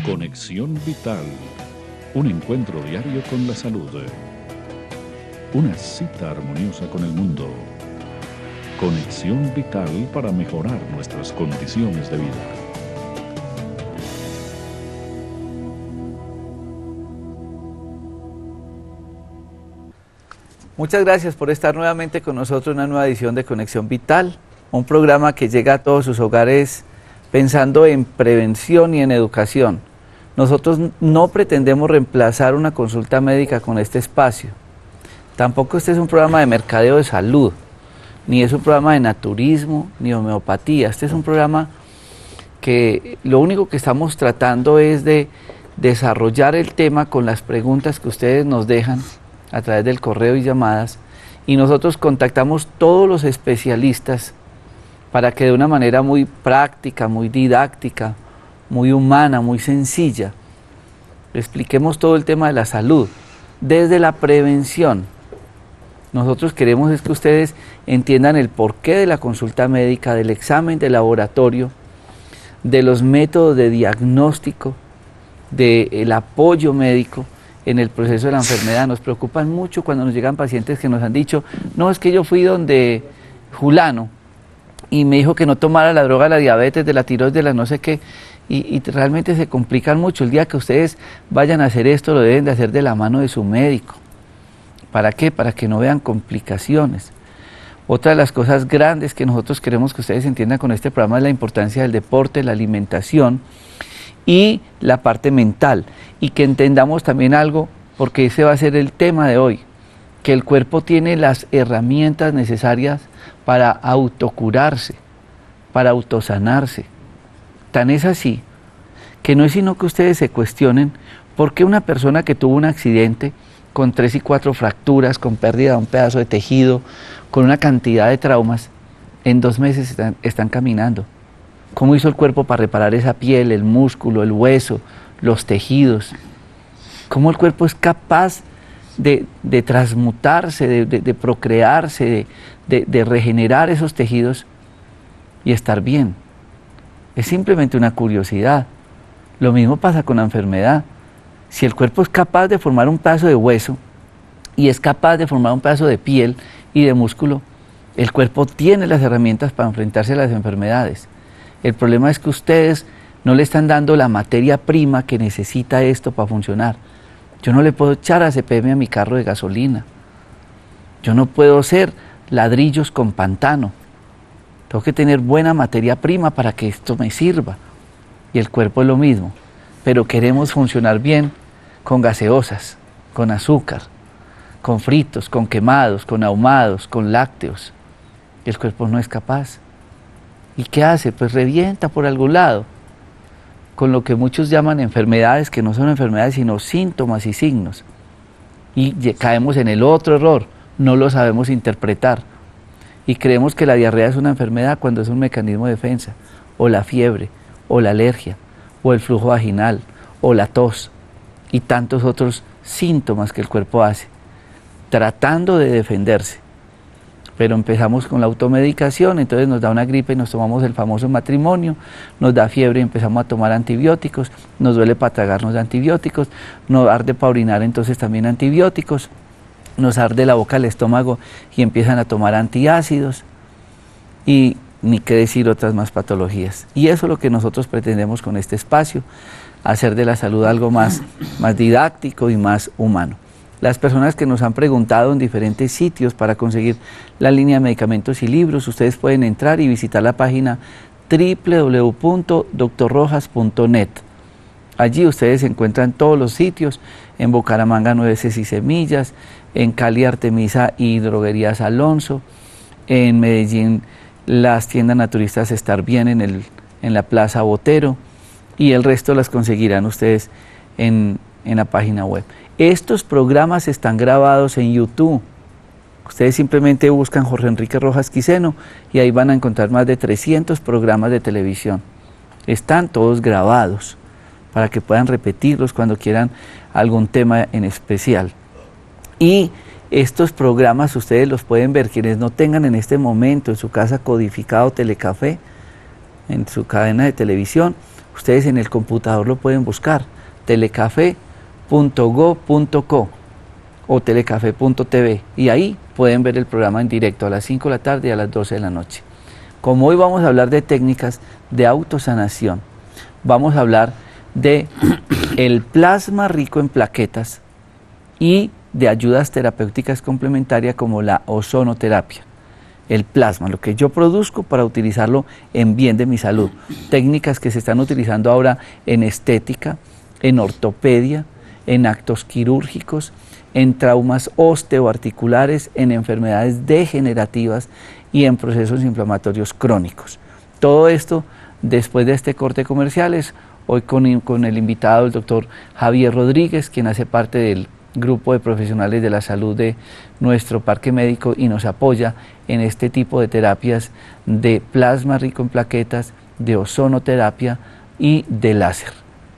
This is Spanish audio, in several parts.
Conexión Vital, un encuentro diario con la salud. Una cita armoniosa con el mundo. Conexión Vital para mejorar nuestras condiciones de vida. Muchas gracias por estar nuevamente con nosotros en una nueva edición de Conexión Vital, un programa que llega a todos sus hogares pensando en prevención y en educación. Nosotros no pretendemos reemplazar una consulta médica con este espacio. Tampoco este es un programa de mercadeo de salud, ni es un programa de naturismo, ni homeopatía. Este es un programa que lo único que estamos tratando es de desarrollar el tema con las preguntas que ustedes nos dejan a través del correo y llamadas, y nosotros contactamos todos los especialistas para que de una manera muy práctica, muy didáctica, muy humana, muy sencilla, expliquemos todo el tema de la salud, desde la prevención. Nosotros queremos es que ustedes entiendan el porqué de la consulta médica, del examen de laboratorio, de los métodos de diagnóstico, del apoyo médico en el proceso de la enfermedad. Nos preocupan mucho cuando nos llegan pacientes que nos han dicho, no, es que yo fui donde fulano y me dijo que no tomara la droga de la diabetes, de la tiroides, de la no sé qué, y realmente se complican mucho. El día que ustedes vayan a hacer esto, lo deben de hacer de la mano de su médico. ¿Para qué? Para que no vean complicaciones. Otra de las cosas grandes que nosotros queremos que ustedes entiendan con este programa es la importancia del deporte, la alimentación y la parte mental, y que entendamos también algo, porque ese va a ser el tema de hoy, que el cuerpo tiene las herramientas necesarias para autocurarse, para autosanarse. Tan es así que no es sino que ustedes se cuestionen por qué una persona que tuvo un accidente con 3 y 4 fracturas, con pérdida de un pedazo de tejido, con una cantidad de traumas, en 2 meses están caminando. ¿Cómo hizo el cuerpo para reparar esa piel, el músculo, el hueso, los tejidos? ¿Cómo el cuerpo es capaz de transmutarse, de procrearse, de regenerar esos tejidos y estar bien? Es simplemente una curiosidad. Lo mismo pasa con la enfermedad. Si el cuerpo es capaz de formar un pedazo de hueso y es capaz de formar un pedazo de piel y de músculo, el cuerpo tiene las herramientas para enfrentarse a las enfermedades. El problema es que ustedes no le están dando la materia prima que necesita esto para funcionar. Yo no le puedo echar ACPM a mi carro de gasolina. Yo no puedo hacer ladrillos con pantano. Tengo que tener buena materia prima para que esto me sirva. Y el cuerpo es lo mismo. Pero queremos funcionar bien con gaseosas, con azúcar, con fritos, con quemados, con ahumados, con lácteos. Y el cuerpo no es capaz. ¿Y qué hace? Pues revienta por algún lado, con lo que muchos llaman enfermedades, que no son enfermedades, sino síntomas y signos. Y caemos en el otro error, no lo sabemos interpretar. Y creemos que la diarrea es una enfermedad cuando es un mecanismo de defensa, o la fiebre, o la alergia, o el flujo vaginal, o la tos, y tantos otros síntomas que el cuerpo hace, tratando de defenderse. Pero empezamos con la automedicación, entonces nos da una gripe y nos tomamos el famoso matrimonio, nos da fiebre y empezamos a tomar antibióticos, nos duele para tragarnos antibióticos, nos arde para orinar, entonces también antibióticos, nos arde la boca, el estómago y empiezan a tomar antiácidos, y ni qué decir otras más patologías. Y eso es lo que nosotros pretendemos con este espacio, hacer de la salud algo más didáctico y más humano. Las personas que nos han preguntado en diferentes sitios para conseguir la línea de medicamentos y libros, ustedes pueden entrar y visitar la página www.doctorrojas.net. Allí ustedes encuentran todos los sitios, en Bucaramanga Nueces y Semillas, en Cali Artemisa y Droguerías Alonso, en Medellín las tiendas naturistas Estar Bien en la Plaza Botero, y el resto las conseguirán ustedes en la página web. Estos programas están grabados en YouTube. Ustedes simplemente buscan Jorge Enrique Rojas Quiseno y ahí van a encontrar más de 300 programas de televisión. Están todos grabados para que puedan repetirlos cuando quieran algún tema en especial. Y estos programas ustedes los pueden ver, quienes no tengan en este momento en su casa codificado Telecafé, en su cadena de televisión, Ustedes en el computador lo pueden buscar, telecafé.go.co o telecafé.tv, y ahí pueden ver el programa en directo a las 5 de la tarde y a las 12 de la noche. Como hoy vamos a hablar de técnicas de autosanación, vamos a hablar de el plasma rico en plaquetas y de ayudas terapéuticas complementarias como la ozonoterapia. El plasma, lo que yo produzco para utilizarlo en bien de mi salud. Técnicas que se están utilizando ahora en estética, en ortopedia, en actos quirúrgicos, en traumas osteoarticulares, en enfermedades degenerativas y en procesos inflamatorios crónicos. Todo esto después de este corte de comerciales, hoy con el invitado, el doctor Javier Rodríguez, quien hace parte del grupo de profesionales de la salud de nuestro parque médico y nos apoya en este tipo de terapias de plasma rico en plaquetas, de ozonoterapia y de láser.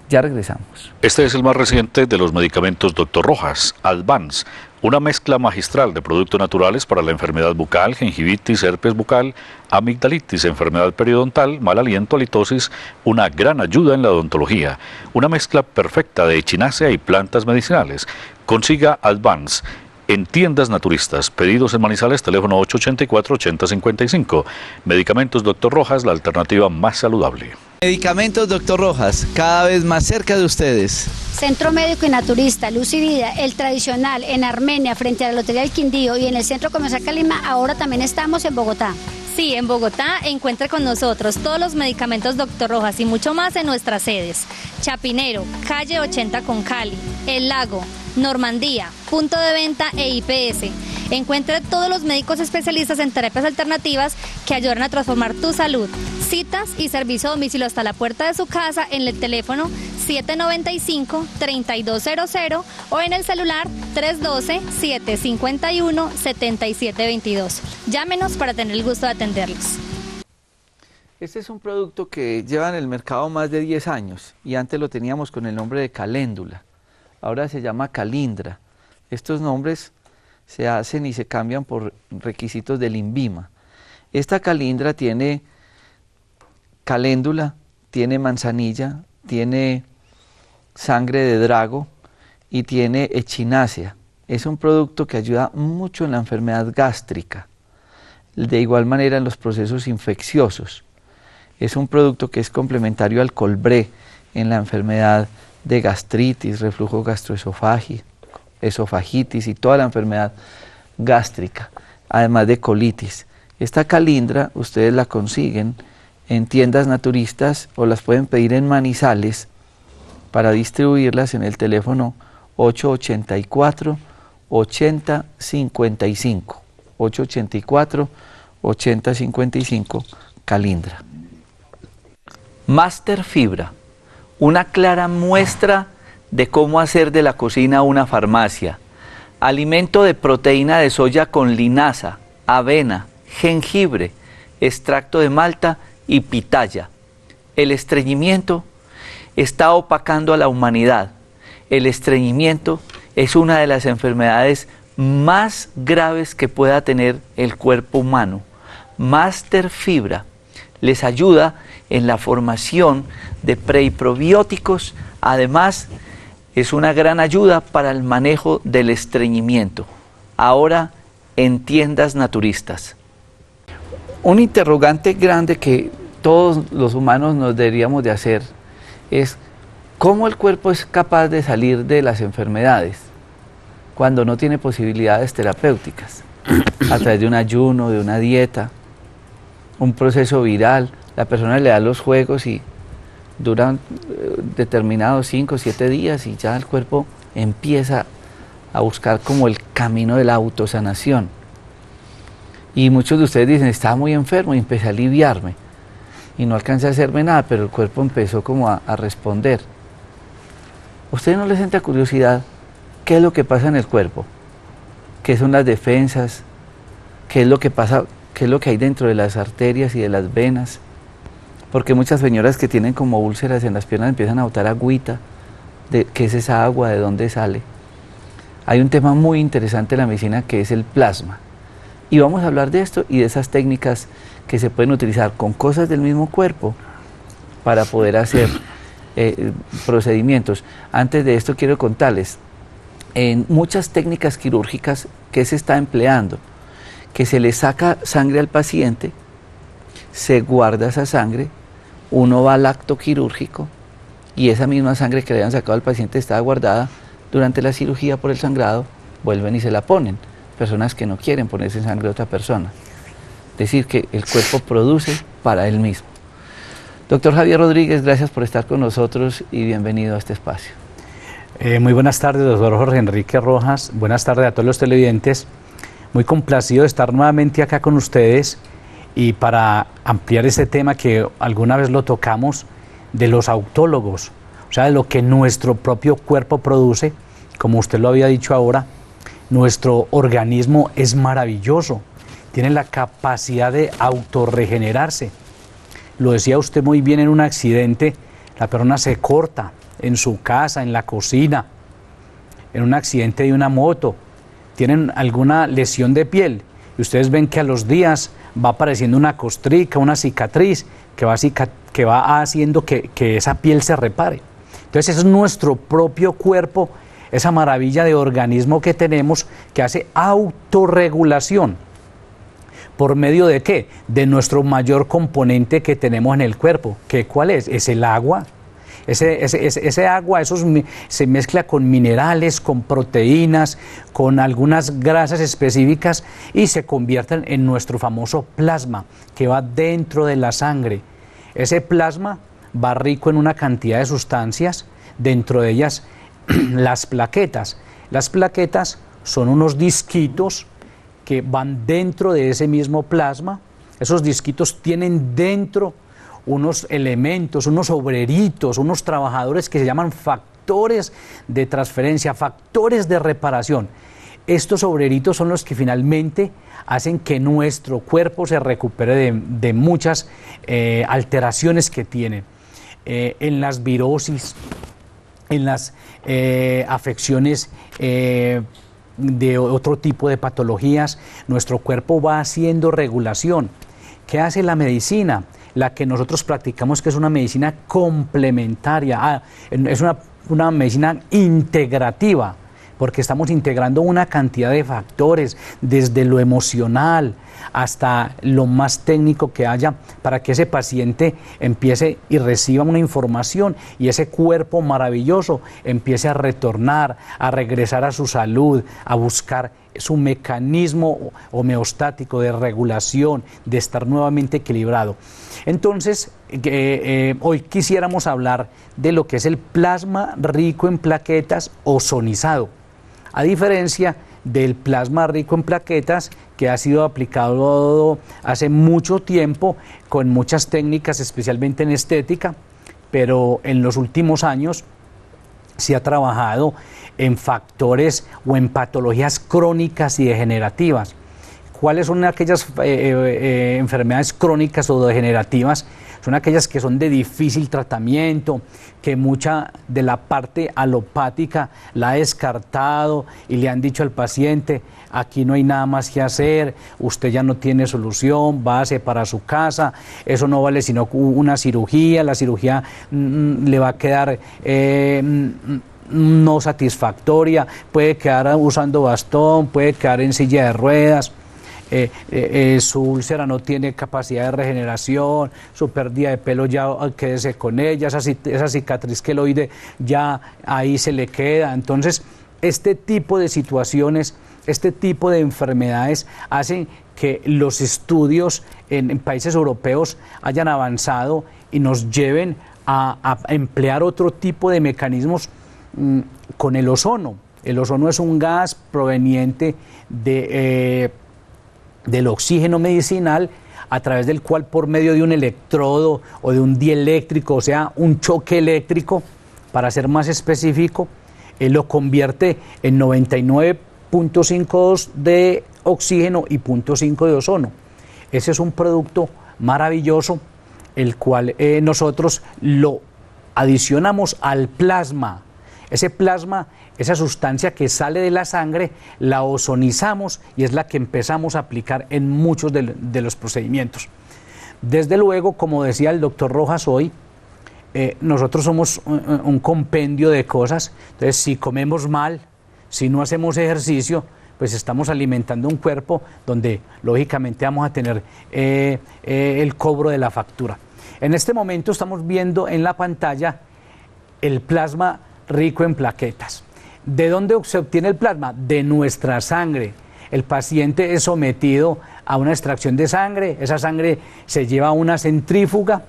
Ya regresamos. Este es el más reciente de los medicamentos Dr. Rojas, Advance, una mezcla magistral de productos naturales para la enfermedad bucal, gingivitis, herpes bucal, amigdalitis, enfermedad periodontal, mal aliento, halitosis, una gran ayuda en la odontología, una mezcla perfecta de echinacea y plantas medicinales. Consiga Advance en tiendas naturistas. Pedidos en Manizales, teléfono 884-8055. Medicamentos Dr. Rojas, la alternativa más saludable. Medicamentos Dr. Rojas, cada vez más cerca de ustedes. Centro Médico y Naturista, Luz y Vida, el tradicional en Armenia, frente a la Lotería del Quindío, y en el Centro Comercial Calima. Ahora también estamos en Bogotá. Sí, en Bogotá encuentra con nosotros todos los medicamentos Dr. Rojas y mucho más en nuestras sedes. Chapinero, calle 80 con Cali, El Lago, Normandía, punto de venta e IPS. Encuentre todos los médicos especialistas en terapias alternativas que ayudan a transformar tu salud. Citas y servicio a domicilio hasta la puerta de su casa en el teléfono 795-3200 o en el celular 312-751-7722. Llámenos para tener el gusto de atenderlos. Este es un producto que lleva en el mercado más de 10 años y antes lo teníamos con el nombre de caléndula. Ahora se llama calindra. Estos nombres se hacen y se cambian por requisitos del INVIMA. Esta calindra tiene caléndula, tiene manzanilla, tiene sangre de drago y tiene echinacea. Es un producto que ayuda mucho en la enfermedad gástrica, de igual manera en los procesos infecciosos. Es un producto que es complementario al colbré en la enfermedad de gastritis, reflujo gastroesofágico, esofagitis y toda la enfermedad gástrica, además de colitis. Esta calindra ustedes la consiguen en tiendas naturistas o las pueden pedir en Manizales para distribuirlas en el teléfono 884-8055. 884-8055, calindra. Master Fibra, una clara muestra de cómo hacer de la cocina una farmacia. Alimento de proteína de soya con linaza, avena, jengibre, extracto de malta y pitaya. El estreñimiento está opacando a la humanidad. El estreñimiento es una de las enfermedades más graves que pueda tener el cuerpo humano. Master Fibra les ayuda en la formación de pre y probióticos. Además, es una gran ayuda para el manejo del estreñimiento. Ahora en tiendas naturistas. Un interrogante grande que todos los humanos nos deberíamos de hacer es cómo el cuerpo es capaz de salir de las enfermedades cuando no tiene posibilidades terapéuticas, a través de un ayuno, de una dieta, un proceso viral. La persona le da los juegos y duran determinados 5 o 7 días y ya el cuerpo empieza a buscar como el camino de la autosanación. Y muchos de ustedes dicen, estaba muy enfermo y empecé a aliviarme y no alcancé a hacerme nada, pero el cuerpo empezó como a responder. ¿A ustedes no les entra curiosidad qué es lo que pasa en el cuerpo? ¿Qué son las defensas? ¿Qué es lo que pasa? ¿Qué es lo que hay dentro de las arterias y de las venas? Porque muchas señoras que tienen como úlceras en las piernas empiezan a botar agüita. ¿Qué es esa agua? ¿De dónde sale? Hay un tema muy interesante en la medicina que es el plasma. Y vamos a hablar de esto y de esas técnicas que se pueden utilizar con cosas del mismo cuerpo para poder hacer procedimientos. Antes de esto quiero contarles, en muchas técnicas quirúrgicas que se está empleando, que se le saca sangre al paciente, se guarda esa sangre, uno va al acto quirúrgico y esa misma sangre que le habían sacado al paciente estaba guardada durante la cirugía por el sangrado, vuelven y se la ponen. Personas que no quieren ponerse sangre de otra persona. Es decir, que el cuerpo produce para él mismo. Doctor Javier Rodríguez, gracias por estar con nosotros y bienvenido a este espacio. Muy buenas tardes, doctor Jorge Enrique Rojas. Buenas tardes a todos los televidentes. Muy complacido de estar nuevamente acá con ustedes y para ampliar este tema que alguna vez lo tocamos, de los autólogos, o sea, de lo que nuestro propio cuerpo produce. Como usted lo había dicho ahora, nuestro organismo es maravilloso, tiene la capacidad de autorregenerarse. Lo decía usted muy bien, en un accidente la persona se corta en su casa, en la cocina, en un accidente de una moto, tienen alguna lesión de piel y ustedes ven que a los días va apareciendo una costrica, una cicatriz que va haciendo que esa piel se repare. Entonces ese es nuestro propio cuerpo, esa maravilla de organismo que tenemos que hace autorregulación. ¿Por medio de qué? De nuestro mayor componente que tenemos en el cuerpo. ¿Cuál es? Es el agua. Ese agua se mezcla con minerales, con proteínas, con algunas grasas específicas y se convierten en nuestro famoso plasma que va dentro de la sangre. Ese plasma va rico en una cantidad de sustancias, dentro de ellas las plaquetas. Las plaquetas son unos disquitos que van dentro de ese mismo plasma. Esos disquitos tienen dentro unos elementos, unos obreritos, unos trabajadores que se llaman factores de transferencia, factores de reparación. Estos obreritos son los que finalmente hacen que nuestro cuerpo se recupere de muchas alteraciones que tiene. En las virosis, en las afecciones de otro tipo de patologías, nuestro cuerpo va haciendo regulación. ¿Qué hace la medicina? La que nosotros practicamos, que es una medicina complementaria, es una medicina integrativa, porque estamos integrando una cantidad de factores, desde lo emocional hasta lo más técnico que haya, para que ese paciente empiece y reciba una información y ese cuerpo maravilloso empiece a retornar, a regresar a su salud, a buscar su mecanismo homeostático de regulación, de estar nuevamente equilibrado. Entonces, hoy quisiéramos hablar de lo que es el plasma rico en plaquetas ozonizado, a diferencia del plasma rico en plaquetas que ha sido aplicado hace mucho tiempo con muchas técnicas, especialmente en estética, pero en los últimos años se ha trabajado en factores o en patologías crónicas y degenerativas. ¿Cuáles son aquellas enfermedades crónicas o degenerativas? Son aquellas que son de difícil tratamiento, que mucha de la parte alopática la ha descartado y le han dicho al paciente: aquí no hay nada más que hacer, usted ya no tiene solución, váyase para su casa, eso no vale sino una cirugía, la cirugía le va a quedar no satisfactoria, puede quedar usando bastón, puede quedar en silla de ruedas. Su úlcera no tiene capacidad de regeneración, su pérdida de pelo ya quédese con ella, esa cicatriz queloide ya ahí se le queda. Entonces, este tipo de situaciones, este tipo de enfermedades hacen que los estudios en países europeos hayan avanzado y nos lleven a emplear otro tipo de mecanismos con el ozono. El ozono es un gas proveniente del oxígeno medicinal, a través del cual, por medio de un electrodo o de un dieléctrico, o sea, un choque eléctrico, para ser más específico, lo convierte en 99.5 de oxígeno y 0.5 de ozono. Ese es un producto maravilloso, el cual nosotros lo adicionamos al plasma. Ese plasma, esa sustancia que sale de la sangre, la ozonizamos y es la que empezamos a aplicar en muchos de los procedimientos. Desde luego, como decía el doctor Rojas hoy, nosotros somos un compendio de cosas. Entonces, si comemos mal, si no hacemos ejercicio, pues estamos alimentando un cuerpo donde lógicamente vamos a tener el cobro de la factura. En este momento estamos viendo en la pantalla el plasma rico en plaquetas. ¿De dónde se obtiene el plasma? De nuestra sangre. El paciente es sometido a una extracción de sangre, esa sangre se lleva a una centrífuga,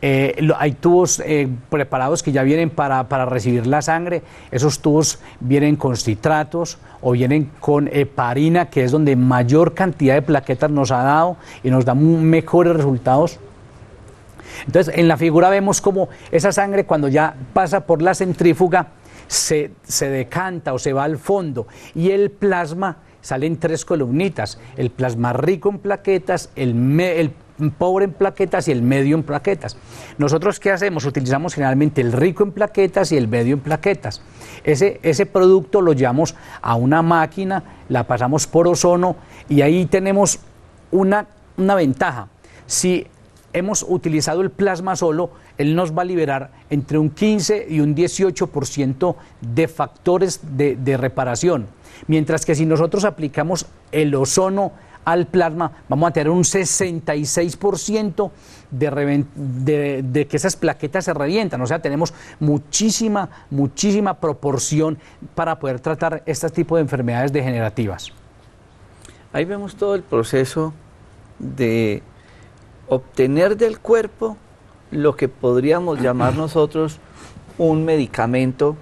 hay tubos preparados que ya vienen para recibir la sangre, esos tubos vienen con citratos o vienen con heparina, que es donde mayor cantidad de plaquetas nos ha dado y nos da mejores resultados. Entonces, en la figura vemos como esa sangre, cuando ya pasa por la centrífuga, se decanta o se va al fondo, y el plasma sale en 3 columnitas: el plasma rico en plaquetas, el pobre en plaquetas y el medio en plaquetas. Nosotros, ¿qué hacemos? Utilizamos generalmente el rico en plaquetas y el medio en plaquetas. Ese producto lo llevamos a una máquina, la pasamos por ozono, y ahí tenemos una ventaja. Si hemos utilizado el plasma solo, él nos va a liberar entre un 15 y un 18% de factores de reparación. Mientras que si nosotros aplicamos el ozono al plasma, vamos a tener un 66% de que esas plaquetas se revientan. O sea, tenemos muchísima proporción para poder tratar este tipo de enfermedades degenerativas. Ahí vemos todo el proceso de obtener del cuerpo lo que podríamos llamar nosotros un medicamento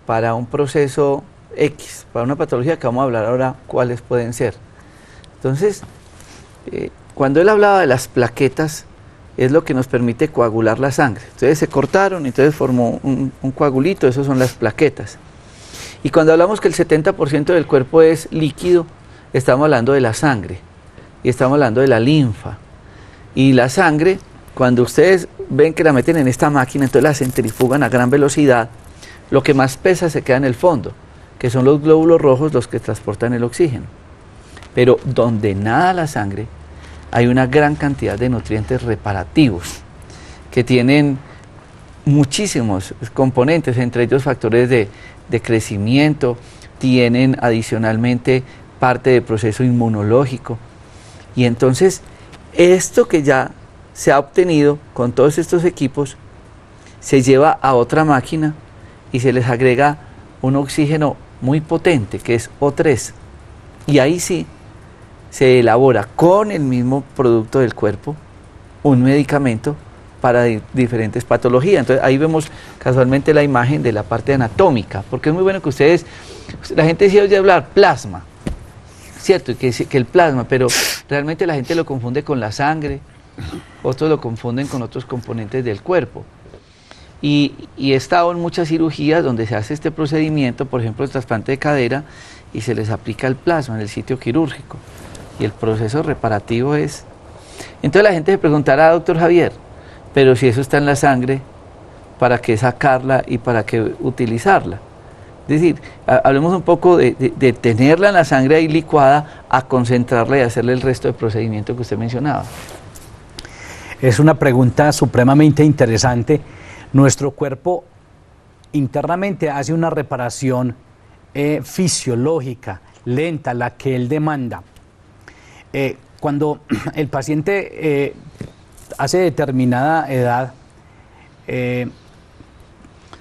para un proceso X, para una patología que vamos a hablar ahora cuáles pueden ser. Entonces, cuando él hablaba de las plaquetas, es lo que nos permite coagular la sangre. Entonces se cortaron, entonces formó un coagulito, esos son las plaquetas. Y cuando hablamos que el 70% del cuerpo es líquido, estamos hablando de la sangre, y estamos hablando de la linfa. Y la sangre, cuando ustedes ven que la meten en esta máquina, entonces la centrifugan a gran velocidad, lo que más pesa se queda en el fondo, que son los glóbulos rojos los que transportan el oxígeno. Pero donde nada la sangre, hay una gran cantidad de nutrientes reparativos, que tienen muchísimos componentes, entre ellos factores de crecimiento, tienen adicionalmente parte del proceso inmunológico. Y entonces, esto que ya se ha obtenido con todos estos equipos, se lleva a otra máquina y se les agrega un oxígeno muy potente, que es O3. Y ahí sí se elabora con el mismo producto del cuerpo un medicamento para diferentes patologías. Entonces ahí vemos casualmente la imagen de la parte anatómica, porque es muy bueno que ustedes, la gente sí oye hablar plasma, cierto, que el plasma, pero realmente la gente lo confunde con la sangre, otros lo confunden con otros componentes del cuerpo. Y he estado en muchas cirugías donde se hace este procedimiento, por ejemplo el trasplante de cadera, y se les aplica el plasma en el sitio quirúrgico. Y el proceso reparativo es... Entonces la gente se preguntará, doctor Javier, pero si eso está en la sangre, ¿para qué sacarla y para qué utilizarla? Es decir, hablemos un poco de tenerla en la sangre ahí licuada, a concentrarla y hacerle el resto del procedimiento que usted mencionaba. Es una pregunta supremamente interesante. Nuestro cuerpo internamente hace una reparación fisiológica, lenta, la que él demanda. Cuando el paciente hace determinada edad,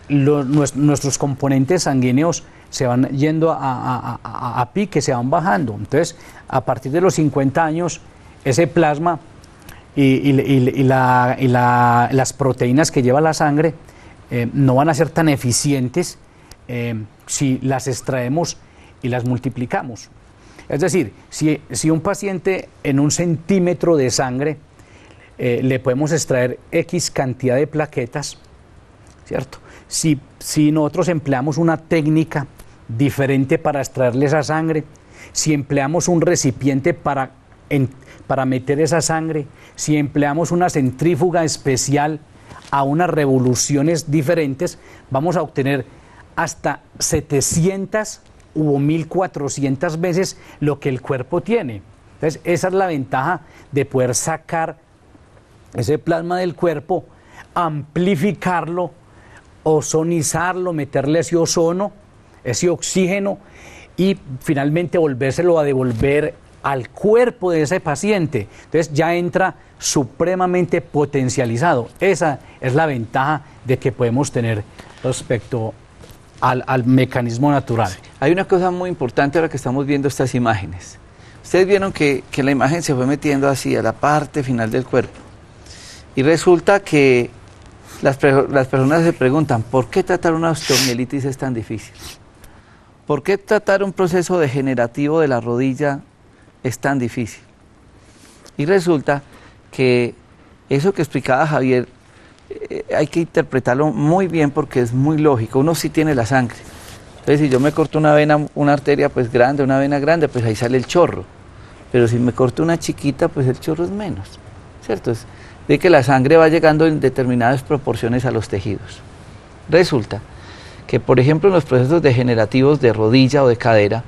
nuestros componentes sanguíneos se van yendo a pique, se van bajando. Entonces, a partir de los 50 años, ese plasma y las proteínas que lleva la sangre no van a ser tan eficientes si las extraemos y las multiplicamos. Es decir, si un paciente en 1 centímetro de sangre le podemos extraer X cantidad de plaquetas, ¿cierto? Si nosotros empleamos una técnica diferente para extraerle esa sangre, si empleamos un recipiente para meter esa sangre, si empleamos una centrífuga especial a unas revoluciones diferentes, vamos a obtener hasta 700 u 1400 veces lo que el cuerpo tiene. Entonces, esa es la ventaja de poder sacar ese plasma del cuerpo amplificarlo, ozonizarlo, meterle ese ozono, ese oxígeno y finalmente volvérselo a devolver al cuerpo de ese paciente. Entonces ya entra supremamente potencializado. Esa es la ventaja de que podemos tener respecto al mecanismo natural. Hay una cosa muy importante ahora que estamos viendo estas imágenes. Ustedes vieron que la imagen se fue metiendo así a la parte final del cuerpo. Y resulta que las personas se preguntan, ¿por qué tratar una osteomielitis es tan difícil? ¿Por qué tratar un proceso degenerativo de la rodilla es tan difícil? Y resulta que eso que explicaba Javier, hay que interpretarlo muy bien porque es muy lógico. Uno sí tiene la sangre. Entonces, si yo me corto una vena, una arteria pues grande, una vena grande, pues ahí sale el chorro. Pero si me corto una chiquita, pues el chorro es menos, ¿cierto? Es de que la sangre va llegando en determinadas proporciones a los tejidos. Resulta que, por ejemplo, en los procesos degenerativos de rodilla o de cadera,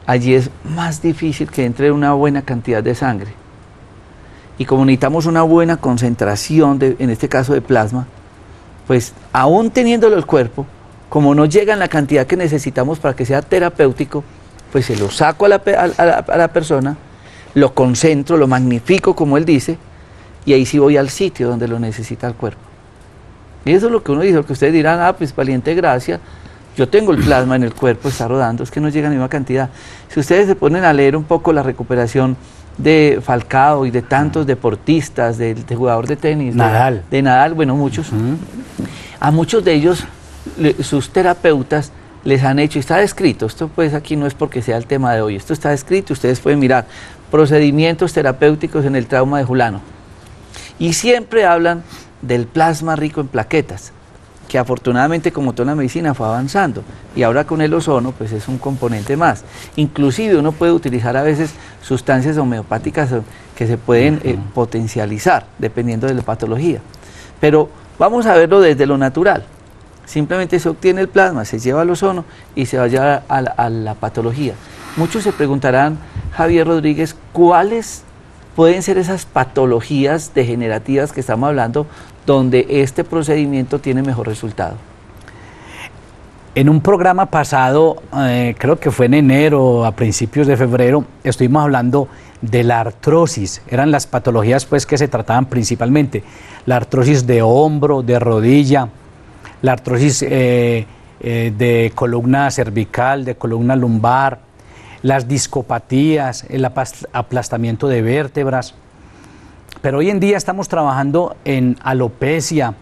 allí es más difícil que entre una buena cantidad de sangre. Y como necesitamos una buena concentración, en este caso de plasma, pues aún teniéndolo el cuerpo, como no llega en la cantidad que necesitamos para que sea terapéutico, pues se lo saco a la persona, lo concentro, lo magnifico como él dice, y ahí sí voy al sitio donde lo necesita el cuerpo. Y eso es lo que uno dice, lo que ustedes dirán, ah, pues valiente gracia, yo tengo el plasma en el cuerpo, está rodando, es que no llega a la misma cantidad. Si ustedes se ponen a leer un poco la recuperación de Falcao y de tantos deportistas, de jugador de tenis, Nadal. de Nadal, bueno, muchos, a muchos de ellos, sus terapeutas les han hecho, y está escrito, esto pues aquí no es porque sea el tema de hoy, esto está escrito, ustedes pueden mirar, procedimientos terapéuticos en el trauma de Julano. Y siempre hablan del plasma rico en plaquetas, que afortunadamente como toda la medicina fue avanzando, y ahora con el ozono pues es un componente más. Inclusive uno puede utilizar a veces sustancias homeopáticas que se pueden potencializar dependiendo de la patología. Pero vamos a verlo desde lo natural. Simplemente se obtiene el plasma, se lleva al ozono y se va a llevar a la patología. Muchos se preguntarán, Javier Rodríguez, ¿cuáles pueden ser esas patologías degenerativas que estamos hablando donde este procedimiento tiene mejor resultado? En un programa pasado, creo que fue en enero, a principios de febrero, estuvimos hablando de la artrosis. Eran las patologías pues, que se trataban principalmente. La artrosis de hombro, de rodilla, la artrosis de columna cervical, de columna lumbar, las discopatías, el aplastamiento de vértebras. Pero hoy en día estamos trabajando en alopecia,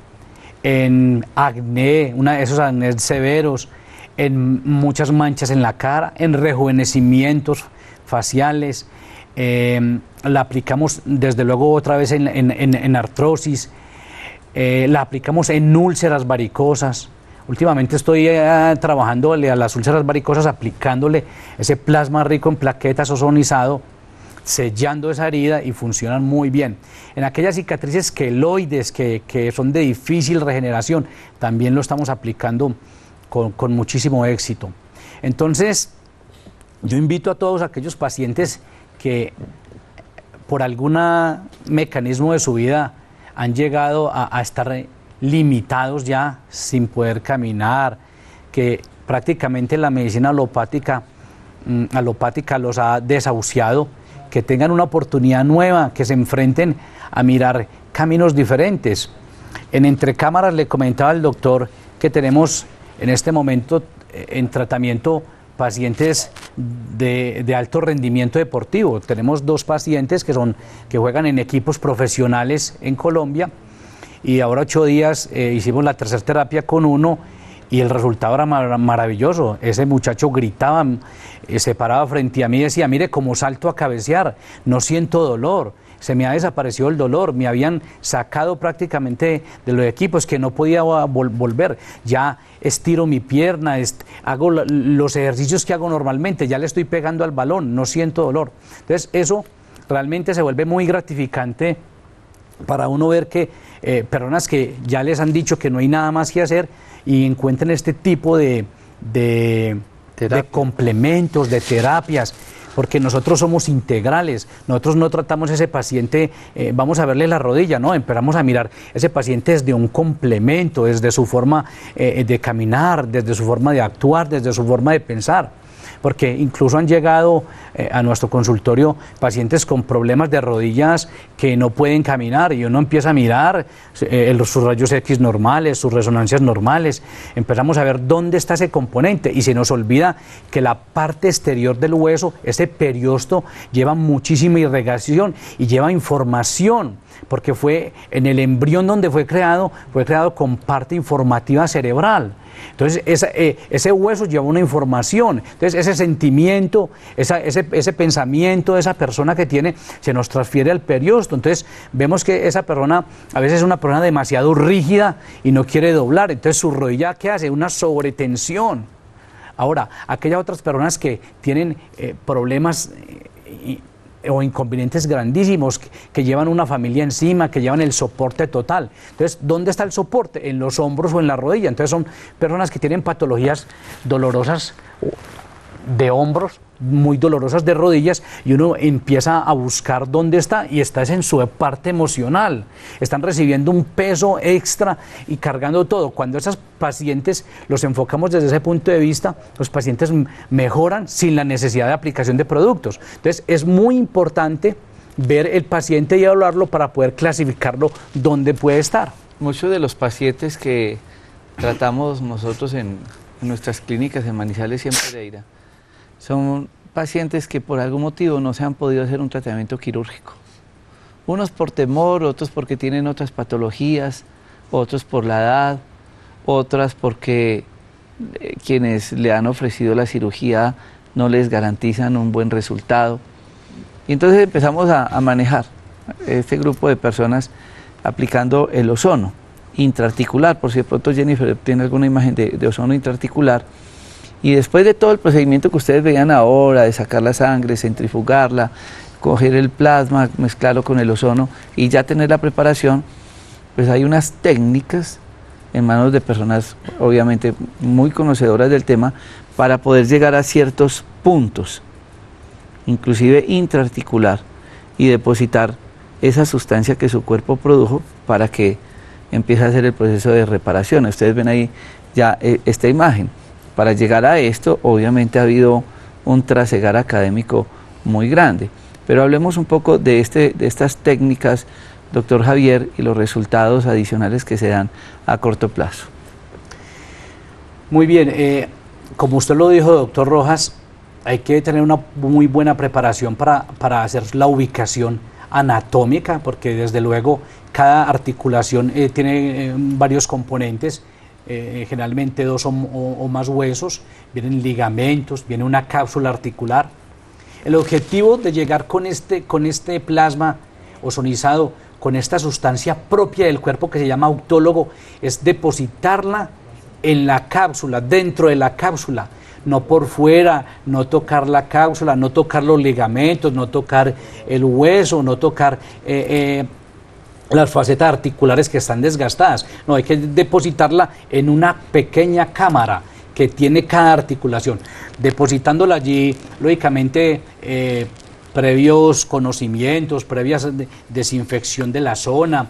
en acné, esos acné severos, en muchas manchas en la cara, en rejuvenecimientos faciales. La aplicamos desde luego otra vez en artrosis, la aplicamos en úlceras varicosas. Últimamente estoy trabajándole a las úlceras varicosas, aplicándole ese plasma rico en plaquetas ozonizado, sellando esa herida y funcionan muy bien. En aquellas cicatrices queloides que son de difícil regeneración, también lo estamos aplicando con muchísimo éxito. Entonces, yo invito a todos aquellos pacientes que por algún mecanismo de su vida han llegado a estar limitados ya, sin poder caminar, que prácticamente la medicina alopática los ha desahuciado, que tengan una oportunidad nueva, que se enfrenten a mirar caminos diferentes. En Entrecámaras le comentaba al doctor que tenemos en este momento en tratamiento pacientes de alto rendimiento deportivo. Tenemos 2 pacientes que juegan en equipos profesionales en Colombia, y ahora 8 días hicimos la tercera terapia con uno y el resultado era maravilloso. Ese muchacho gritaba, se paraba frente a mí y decía, mire cómo salto a cabecear, no siento dolor, se me ha desaparecido el dolor, me habían sacado prácticamente de los equipos que no podía volver, ya estiro mi pierna, hago los ejercicios que hago normalmente, ya le estoy pegando al balón, no siento dolor. Entonces eso realmente se vuelve muy gratificante para uno ver que personas que ya les han dicho que no hay nada más que hacer y encuentren este tipo de complementos, de terapias, porque nosotros somos integrales, nosotros no tratamos a ese paciente, vamos a verle la rodilla, no, empezamos a mirar ese paciente desde un complemento, desde su forma de caminar, desde su forma de actuar, desde su forma de pensar. Porque incluso han llegado a nuestro consultorio pacientes con problemas de rodillas que no pueden caminar y uno empieza a mirar sus rayos X normales, sus resonancias normales, empezamos a ver dónde está ese componente y se nos olvida que la parte exterior del hueso, ese periosto, lleva muchísima irrigación y lleva información, porque fue en el embrión donde fue creado con parte informativa cerebral. Entonces ese hueso lleva una información, entonces ese sentimiento, ese pensamiento de esa persona que tiene se nos transfiere al periosto. Entonces vemos que esa persona a veces es una persona demasiado rígida y no quiere doblar, entonces su rodilla ¿qué hace? Una sobretensión. Ahora, aquellas otras personas que tienen problemas o inconvenientes grandísimos, que llevan una familia encima, que llevan el soporte total. Entonces, ¿dónde está el soporte? En los hombros o en la rodilla. Entonces son personas que tienen patologías dolorosas de hombros, muy dolorosas de rodillas, y uno empieza a buscar dónde está, y está en su parte emocional. Están recibiendo un peso extra y cargando todo. Cuando esos pacientes los enfocamos desde ese punto de vista, los pacientes mejoran sin la necesidad de aplicación de productos. Entonces es muy importante ver el paciente y evaluarlo para poder clasificarlo dónde puede estar. Muchos de los pacientes que tratamos nosotros en nuestras clínicas en Manizales y en Pereira son pacientes que por algún motivo no se han podido hacer un tratamiento quirúrgico. Unos por temor, otros porque tienen otras patologías, otros por la edad, otras porque quienes le han ofrecido la cirugía no les garantizan un buen resultado. Y entonces empezamos a manejar este grupo de personas aplicando el ozono intraarticular. Por si de pronto Jennifer tiene alguna imagen de ozono intraarticular. Y después de todo el procedimiento que ustedes veían ahora, de sacar la sangre, centrifugarla, coger el plasma, mezclarlo con el ozono y ya tener la preparación, pues hay unas técnicas en manos de personas obviamente muy conocedoras del tema para poder llegar a ciertos puntos, inclusive intraarticular, y depositar esa sustancia que su cuerpo produjo para que empiece a hacer el proceso de reparación. Ustedes ven ahí ya esta imagen. Para llegar a esto, obviamente ha habido un trasegar académico muy grande. Pero hablemos un poco de estas técnicas, doctor Javier, y los resultados adicionales que se dan a corto plazo. Muy bien, como usted lo dijo, doctor Rojas, hay que tener una muy buena preparación para hacer la ubicación anatómica, porque desde luego cada articulación tiene varios componentes. Generalmente dos o más huesos, vienen ligamentos, viene una cápsula articular. El objetivo de llegar con este plasma ozonizado, con esta sustancia propia del cuerpo que se llama autólogo, es depositarla en la cápsula, dentro de la cápsula, no por fuera, no tocar la cápsula, no tocar los ligamentos, no tocar el hueso, no tocar las facetas articulares que están desgastadas. No, hay que depositarla en una pequeña cámara que tiene cada articulación. Depositándola allí, lógicamente, previos conocimientos, previas desinfección de la zona,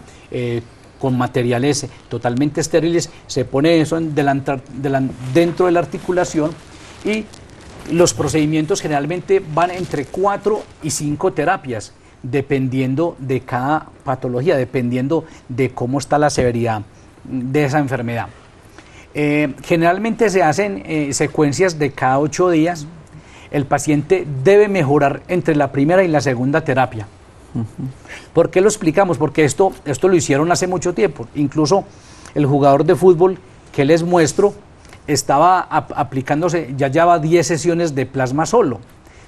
con materiales totalmente estériles, se pone eso dentro de la articulación, y los procedimientos generalmente van entre 4 y 5 terapias, dependiendo de cada patología, dependiendo de cómo está la severidad de esa enfermedad. Generalmente se hacen secuencias de cada 8 días. El paciente debe mejorar entre la primera y la segunda terapia. ¿Por qué lo explicamos? Porque esto lo hicieron hace mucho tiempo. Incluso el jugador de fútbol que les muestro estaba aplicándose, ya lleva 10 sesiones de plasma solo.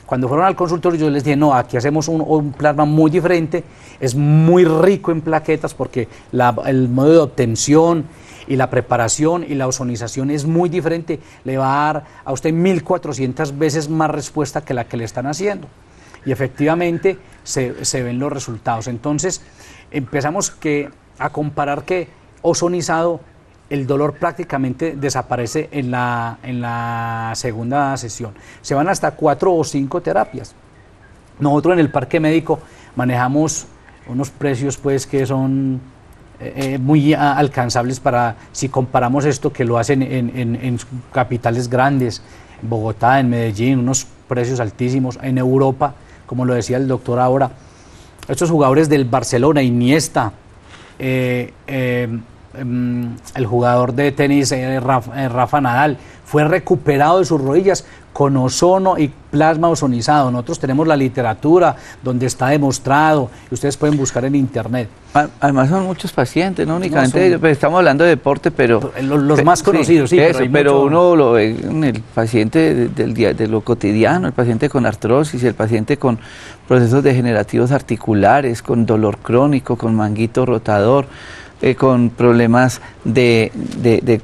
Cuando fueron al consultorio yo les dije, no, aquí hacemos un plasma muy diferente, es muy rico en plaquetas porque el modo de obtención y la preparación y la ozonización es muy diferente, le va a dar a usted 1400 veces más respuesta que la que le están haciendo. Y efectivamente se ven los resultados. Entonces empezamos a comparar que ozonizado, el dolor prácticamente desaparece en la segunda sesión. Se van hasta 4 o 5 terapias. Nosotros en el parque médico manejamos unos precios pues que son muy alcanzables para, si comparamos esto que lo hacen en capitales grandes, en Bogotá, en Medellín, unos precios altísimos, en Europa, como lo decía el doctor ahora. Estos jugadores del Barcelona, Iniesta, el jugador de tenis Rafa Nadal, fue recuperado de sus rodillas con ozono y plasma ozonizado. Nosotros tenemos la literatura donde está demostrado, y ustedes pueden buscar en internet. Además son muchos pacientes, no únicamente ellos, pues estamos hablando de deporte, pero... Los más conocidos, sí, pero uno lo ve en el paciente de lo cotidiano, el paciente con artrosis, el paciente con procesos degenerativos articulares, con dolor crónico, con manguito rotador, con problemas de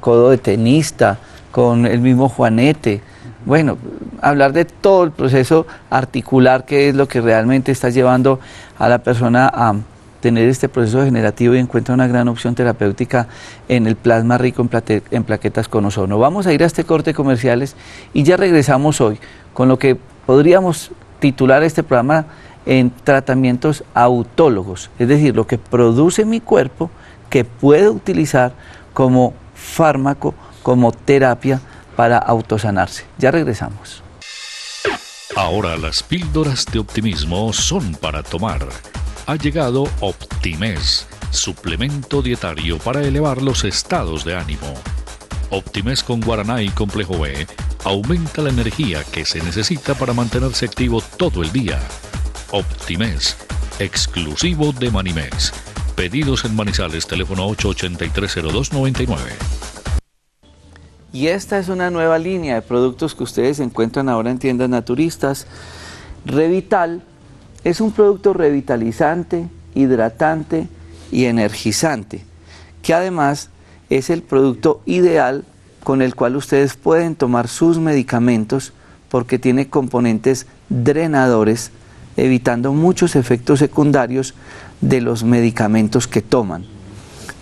codo de tenista, con el mismo juanete. Bueno, hablar de todo el proceso articular, que es lo que realmente está llevando a la persona a tener este proceso degenerativo, y encuentra una gran opción terapéutica en el plasma rico en plaquetas con ozono. Vamos a ir a este corte comerciales y ya regresamos hoy con lo que podríamos titular este programa en tratamientos autólogos, es decir, lo que produce mi cuerpo que puedo utilizar como fármaco, como terapia para autosanarse. Ya regresamos. Ahora las píldoras de optimismo son para tomar. Ha llegado Optimés, suplemento dietario para elevar los estados de ánimo. Optimés con guaraná y complejo B aumenta la energía que se necesita para mantenerse activo todo el día. Optimés, exclusivo de Manimex. Pedidos en Manizales, teléfono 883-0299. Y esta es una nueva línea de productos que ustedes encuentran ahora en tiendas naturistas. Revital es un producto revitalizante, hidratante y energizante, que además es el producto ideal con el cual ustedes pueden tomar sus medicamentos, porque tiene componentes drenadores, evitando muchos efectos secundarios de los medicamentos que toman.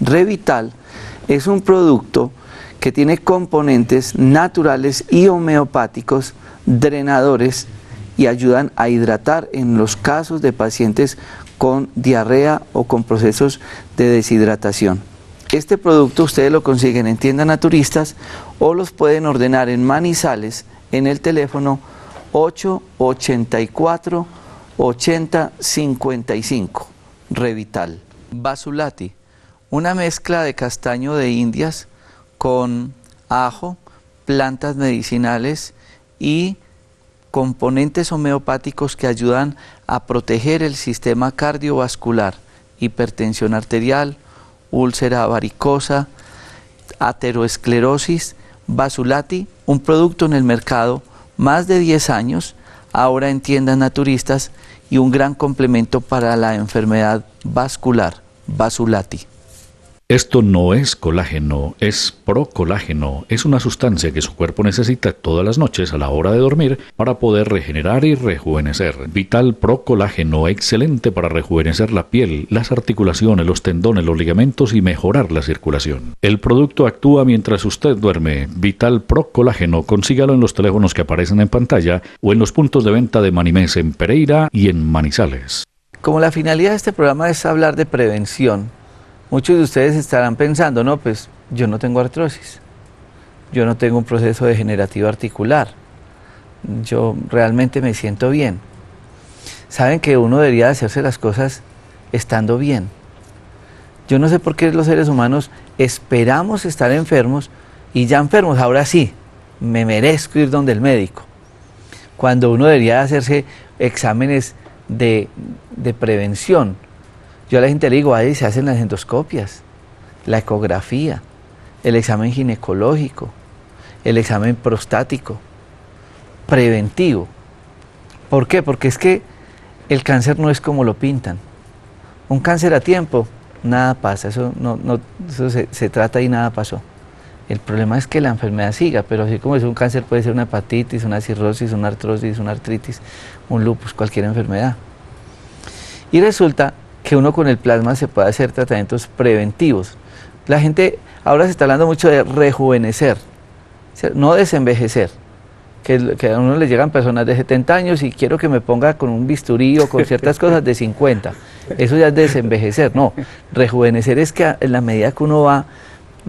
Revital es un producto que tiene componentes naturales y homeopáticos drenadores y ayudan a hidratar en los casos de pacientes con diarrea o con procesos de deshidratación. Este producto ustedes lo consiguen en tiendas naturistas o los pueden ordenar en Manizales en el teléfono 884-8055. Revital. Basulati, una mezcla de castaño de Indias con ajo, plantas medicinales y componentes homeopáticos que ayudan a proteger el sistema cardiovascular, hipertensión arterial, úlcera varicosa, ateroesclerosis. Basulati, un producto en el mercado más de 10 años, ahora en tiendas naturistas, y un gran complemento para la enfermedad vascular. Basulati. Esto no es colágeno, es procolágeno. Es una sustancia que su cuerpo necesita todas las noches a la hora de dormir para poder regenerar y rejuvenecer. Vital Procolágeno, excelente para rejuvenecer la piel, las articulaciones, los tendones, los ligamentos y mejorar la circulación. El producto actúa mientras usted duerme. Vital Procolágeno, consígalo en los teléfonos que aparecen en pantalla o en los puntos de venta de Manimés en Pereira y en Manizales. Como la finalidad de este programa es hablar de prevención, muchos de ustedes estarán pensando, no, pues yo no tengo artrosis, yo no tengo un proceso degenerativo articular, yo realmente me siento bien. Saben que uno debería hacerse las cosas estando bien. Yo no sé por qué los seres humanos esperamos estar enfermos y ya enfermos, ahora sí, me merezco ir donde el médico. Cuando uno debería hacerse exámenes de prevención. Yo a la gente le digo, ahí se hacen las endoscopias, la ecografía, el examen ginecológico, el examen prostático, preventivo. ¿Por qué? Porque es que el cáncer no es como lo pintan. Un cáncer a tiempo, nada pasa, eso se trata y nada pasó. El problema es que la enfermedad siga, pero así como es un cáncer, puede ser una hepatitis, una cirrosis, una artrosis, una artritis, un lupus, cualquier enfermedad. Y resulta que uno con el plasma se puede hacer tratamientos preventivos. La gente, ahora se está hablando mucho de rejuvenecer, no desenvejecer, que a uno le llegan personas de 70 años y quiero que me ponga con un bisturí o con ciertas cosas de 50. Eso ya es desenvejecer. No, rejuvenecer es que en la medida que uno va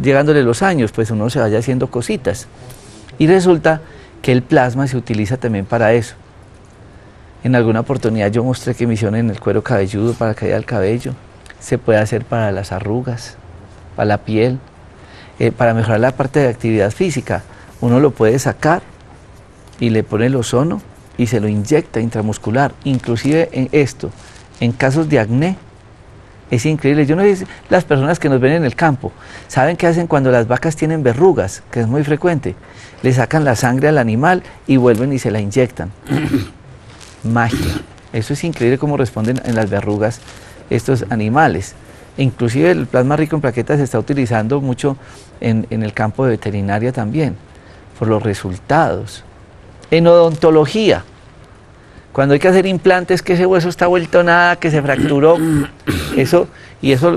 llegándole los años, pues uno se vaya haciendo cositas. Y resulta que el plasma se utiliza también para eso. En alguna oportunidad yo mostré que misión en el cuero cabelludo para caída del cabello. Se puede hacer para las arrugas, para la piel, para mejorar la parte de actividad física. Uno lo puede sacar y le pone el ozono y se lo inyecta intramuscular. Inclusive en esto, en casos de acné, es increíble. Yo no sé si las personas que nos ven en el campo, ¿saben qué hacen cuando las vacas tienen verrugas? Que es muy frecuente. Le sacan la sangre al animal y vuelven y se la inyectan. Magia. Eso es increíble cómo responden en las verrugas estos animales. E inclusive el plasma rico en plaquetas se está utilizando mucho en el campo de veterinaria también, por los resultados. En odontología, cuando hay que hacer implantes, que ese hueso está vuelto nada, que se fracturó, eso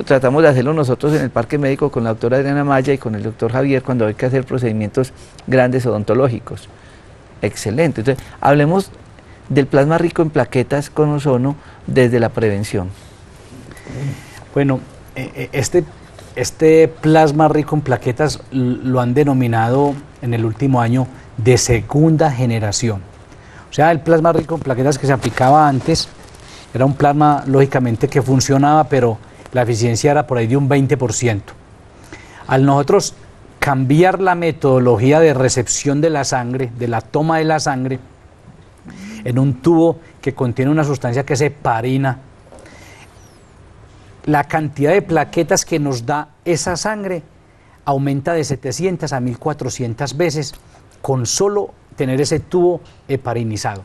tratamos de hacerlo nosotros en el Parque Médico con la doctora Adriana Maya y con el doctor Javier cuando hay que hacer procedimientos grandes odontológicos. Excelente. Entonces, hablemos del plasma rico en plaquetas con ozono desde la prevención. Bueno, este plasma rico en plaquetas lo han denominado en el último año de segunda generación. O sea, el plasma rico en plaquetas que se aplicaba antes era un plasma lógicamente que funcionaba, pero la eficiencia era por ahí de un 20%. Al nosotros cambiar la metodología de recepción de la sangre, de la toma de la sangre, en un tubo que contiene una sustancia que es heparina, la cantidad de plaquetas que nos da esa sangre aumenta de 700 a 1400 veces con solo tener ese tubo heparinizado.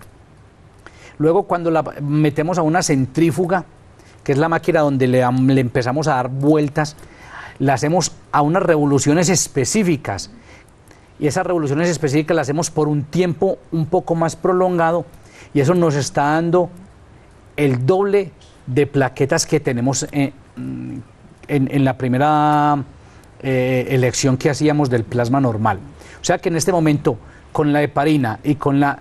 Luego, cuando la metemos a una centrífuga, que es la máquina donde le empezamos a dar vueltas, la hacemos a unas revoluciones específicas, y esas revoluciones específicas las hacemos por un tiempo un poco más prolongado, y eso nos está dando el doble de plaquetas que tenemos en la primera elección que hacíamos del plasma normal. O sea que en este momento, con la heparina y con la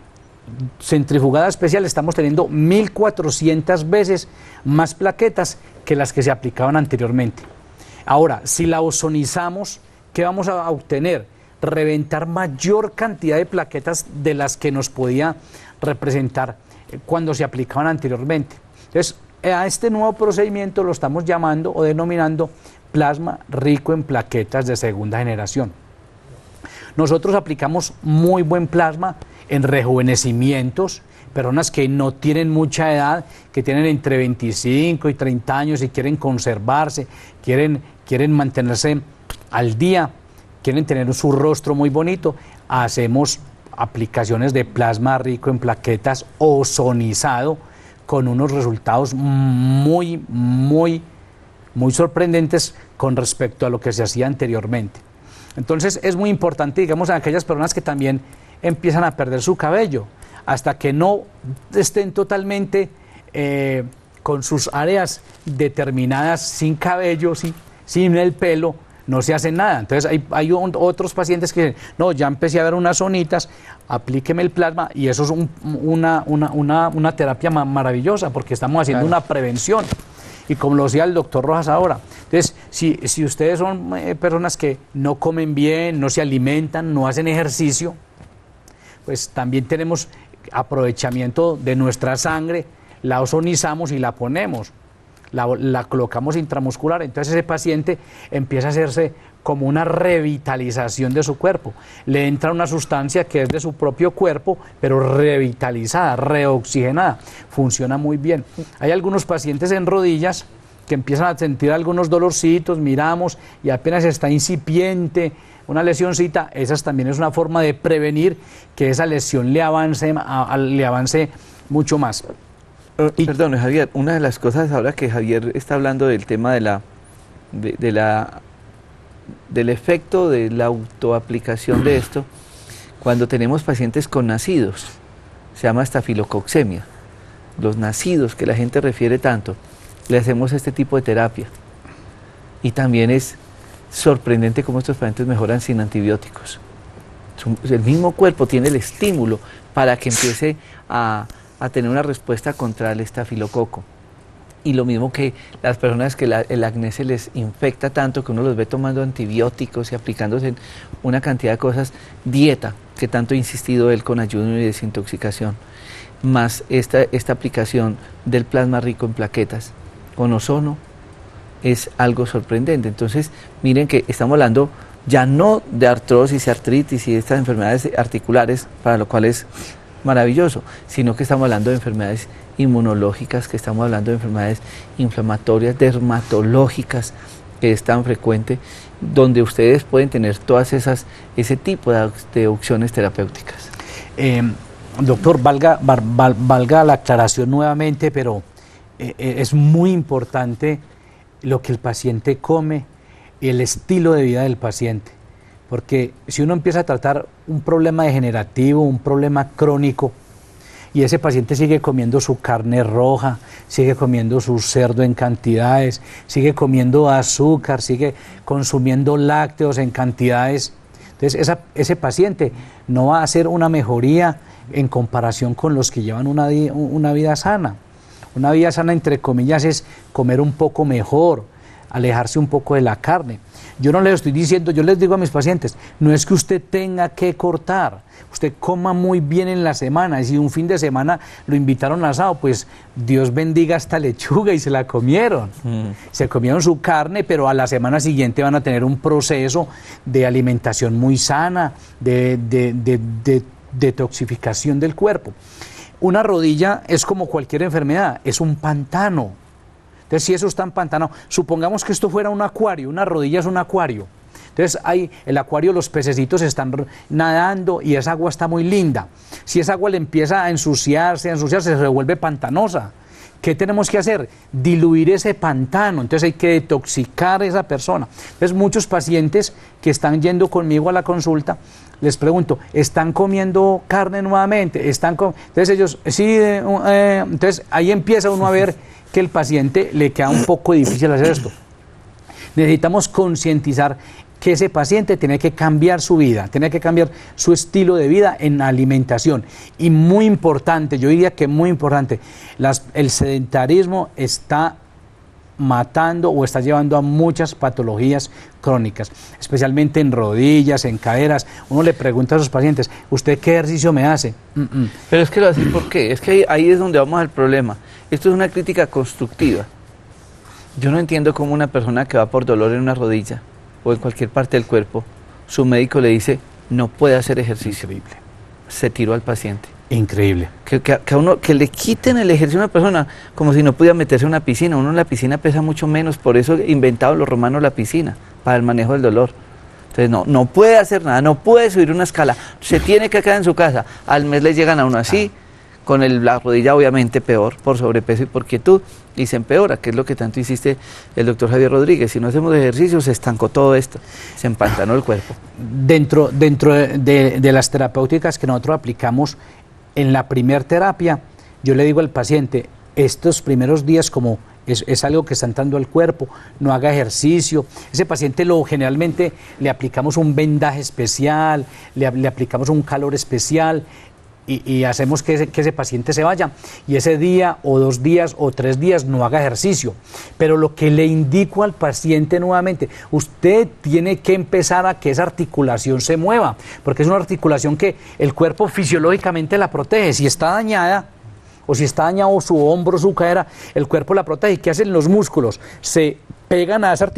centrifugada especial, estamos teniendo 1400 veces más plaquetas que las que se aplicaban anteriormente. Ahora, si la ozonizamos, ¿qué vamos a obtener? Reventar mayor cantidad de plaquetas de las que nos podía representar cuando se aplicaban anteriormente. Entonces, a este nuevo procedimiento lo estamos llamando o denominando plasma rico en plaquetas de segunda generación. Nosotros aplicamos muy buen plasma en rejuvenecimientos, personas que no tienen mucha edad, que tienen entre 25 y 30 años y quieren conservarse, quieren mantenerse al día, quieren tener su rostro muy bonito. Hacemos aplicaciones de plasma rico en plaquetas ozonizado con unos resultados muy sorprendentes con respecto a lo que se hacía anteriormente. Entonces es muy importante, digamos, en aquellas personas que también empiezan a perder su cabello, hasta que no estén totalmente con sus áreas determinadas sin cabello, sin el pelo, no se hace nada. Entonces hay otros pacientes que dicen, no, ya empecé a ver unas zonitas, aplíqueme el plasma, y eso es una terapia maravillosa, porque estamos haciendo una prevención. Y como lo decía el doctor Rojas ahora, entonces, si ustedes son personas que no comen bien, no se alimentan, no hacen ejercicio, pues también tenemos aprovechamiento de nuestra sangre, la ozonizamos y la ponemos, la colocamos intramuscular. Entonces ese paciente empieza a hacerse como una revitalización de su cuerpo. Le entra una sustancia que es de su propio cuerpo, pero revitalizada, reoxigenada. Funciona muy bien. Hay algunos pacientes en rodillas que empiezan a sentir algunos dolorcitos, miramos y apenas está incipiente una lesioncita. Esa también es una forma de prevenir que esa lesión le avance mucho más. Perdón, Javier, una de las cosas ahora que Javier está hablando del tema del efecto de la autoaplicación de esto, cuando tenemos pacientes con nacidos, se llama estafilococcemia, los nacidos que la gente refiere tanto, le hacemos este tipo de terapia. Y también es sorprendente cómo estos pacientes mejoran sin antibióticos. el mismo cuerpo tiene el estímulo para que empiece a tener una respuesta contra el estafilococo. Y lo mismo que las personas que el acné se les infecta tanto que uno los ve tomando antibióticos y aplicándose una cantidad de cosas, dieta, que tanto ha insistido él con ayuno y desintoxicación, más esta aplicación del plasma rico en plaquetas con ozono, es algo sorprendente. Entonces, miren que estamos hablando ya no de artrosis y artritis y de estas enfermedades articulares, para lo cual es maravilloso, sino que estamos hablando de enfermedades inmunológicas, que estamos hablando de enfermedades inflamatorias, dermatológicas, que es tan frecuente, donde ustedes pueden tener todas ese tipo de opciones terapéuticas. Doctor, valga la aclaración nuevamente, pero es muy importante lo que el paciente come y el estilo de vida del paciente, porque si uno empieza a tratar un problema degenerativo, un problema crónico, y ese paciente sigue comiendo su carne roja, sigue comiendo su cerdo en cantidades, sigue comiendo azúcar, sigue consumiendo lácteos en cantidades, entonces ese paciente no va a hacer una mejoría en comparación con los que llevan una vida sana. Una vida sana, entre comillas, es comer un poco mejor, alejarse un poco de la carne. Yo no les estoy diciendo, yo les digo a mis pacientes, no es que usted tenga que cortar, usted coma muy bien en la semana, y si un fin de semana lo invitaron a asado, pues Dios bendiga esta lechuga y se la comieron. Se comieron su carne, pero a la semana siguiente van a tener un proceso de alimentación muy sana, de detoxificación del cuerpo. Una rodilla es como cualquier enfermedad, es un pantano. Entonces, si eso está empantanado, supongamos que esto fuera un acuario, una rodilla es un acuario. Entonces, el acuario, los pececitos están nadando y esa agua está muy linda. Si esa agua le empieza a ensuciarse, se revuelve pantanosa. ¿Qué tenemos que hacer? Diluir ese pantano. Entonces, hay que detoxicar a esa persona. Entonces, muchos pacientes que están yendo conmigo a la consulta, les pregunto, ¿están comiendo carne nuevamente? Entonces, ellos, sí, entonces ahí empieza uno a ver que el paciente le queda un poco difícil hacer esto. Necesitamos concientizar que ese paciente tiene que cambiar su vida, tiene que cambiar su estilo de vida en alimentación. Y muy importante, yo diría que muy importante, el sedentarismo está matando o está llevando a muchas patologías crónicas, especialmente en rodillas, en caderas. Uno le pregunta a sus pacientes, ¿usted qué ejercicio me hace? Pero es que lo hacen ¿por qué? Es que ahí es donde vamos al problema. Esto es una crítica constructiva. Yo no entiendo cómo una persona que va por dolor en una rodilla o en cualquier parte del cuerpo, su médico le dice, no puede hacer ejercicio. Increíble. Se tiró al paciente. Increíble. Que le quiten el ejercicio a una persona como si no pudiera meterse en una piscina. Uno en la piscina pesa mucho menos, por eso inventaron los romanos la piscina, para el manejo del dolor. Entonces no puede hacer nada, no puede subir una escala, se tiene que quedar en su casa. Al mes le llegan a uno así, con la rodilla obviamente peor, por sobrepeso y por quietud, y se empeora, que es lo que tanto insiste el doctor Javier Rodríguez. Si no hacemos ejercicio, se estancó todo esto, se empantanó el cuerpo. Dentro de las terapéuticas que nosotros aplicamos, en la primer terapia, yo le digo al paciente, estos primeros días como es algo que está entrando al cuerpo, no haga ejercicio. Ese paciente generalmente le aplicamos un vendaje especial, le aplicamos un calor especial y hacemos que ese paciente se vaya. Y ese día o 2 días o 3 días no haga ejercicio. Pero lo que le indico al paciente nuevamente, usted tiene que empezar a que esa articulación se mueva, porque es una articulación que el cuerpo fisiológicamente la protege. Si está dañada, o si está dañado su hombro, su cadera, el cuerpo la protege. ¿Qué hacen los músculos? Se pegan a esa articulación